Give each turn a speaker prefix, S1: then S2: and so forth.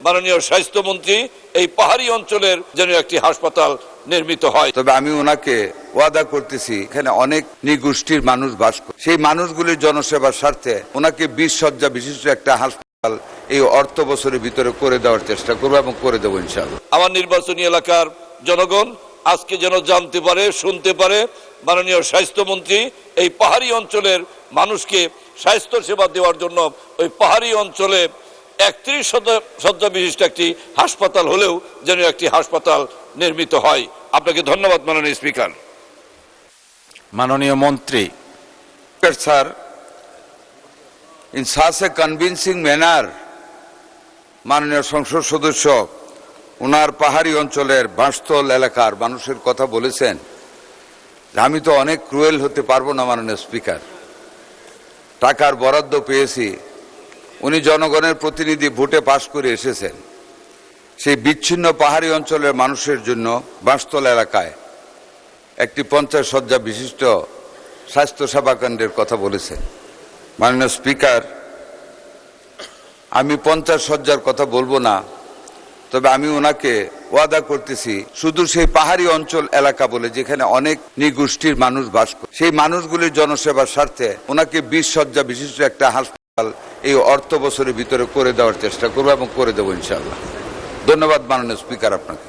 S1: মাননীয় স্বাস্থ্যমন্ত্রী এই পাহাড়ি অঞ্চলের যেন একটি হাসপাতাল নির্মিত হয়।
S2: তবে আমি ওনাকে ওয়াদা করতেছি, এখানে অনেক নৃগোষ্ঠীর মানুষ বাস করে, সেই মানুষগুলির জনসেবার স্বার্থে ওনাকে 20 শয্যা বিশিষ্ট একটা হাসপাতাল এই অর্থ বছরের ভিতরে করে দেওয়ার চেষ্টা করবো এবং করে দেবো ইনশাআল্লাহ।
S1: আমার নির্বাচনী এলাকার জনগণ আজকে যেন জানতে পারে, শুনতে পারে মাননীয় স্বাস্থ্যমন্ত্রী এই পাহাড়ি অঞ্চলের মানুষকে স্বাস্থ্য সেবা দেওয়ার জন্য ওই পাহাড়ি অঞ্চলে 31 শয্যা বিশিষ্ট একটি হাসপাতাল হলেও যেন একটি হাসপাতাল নির্মিত হয়। আপনাকে ধন্যবাদ মাননীয় স্পিকার।
S3: মাননীয় মন্ত্রী।
S2: Sir, in such a convincing manner মাননীয় সংসদ সদস্য ওনার পাহাড়ি অঞ্চলের বাঁশতল এলাকার মানুষের কথা বলেছেন। আমি তো অনেক ক্রুয়েল হতে পারবো না মাননীয় স্পিকার। টাকার বরাদ্দ পেয়েছি, উনি জনগণের প্রতিনিধি, ভোটে পাশ করে এসেছেন। সেই বিচ্ছিন্ন পাহাড়ি অঞ্চলের মানুষের জন্য বাঁশতল এলাকায় একটি 50 শয্যা বিশিষ্ট স্বাস্থ্য সেবা কেন্দ্রের কথা বলেছেন। মাননীয় স্পিকার, আমি 50 শয্যার কথা বলবো না, তবে আমি ওনাকে ওয়াদা করতেছি, শুধু সেই পাহাড়ি অঞ্চল এলাকা বলে যেখানে অনেক নৃগোষ্ঠীর মানুষ বাস করে, সেই মানুষগুলির জনসেবার স্বার্থে ওনাকে 20 শয্যা বিশিষ্ট একটা হাসপাতাল এই অর্থ বছরের ভিতরে করে দেওয়ার চেষ্টা করবো এবং করে দেবো ইনশাআল্লাহ। ধন্যবাদ মাননীয় স্পিকার আপনাকে।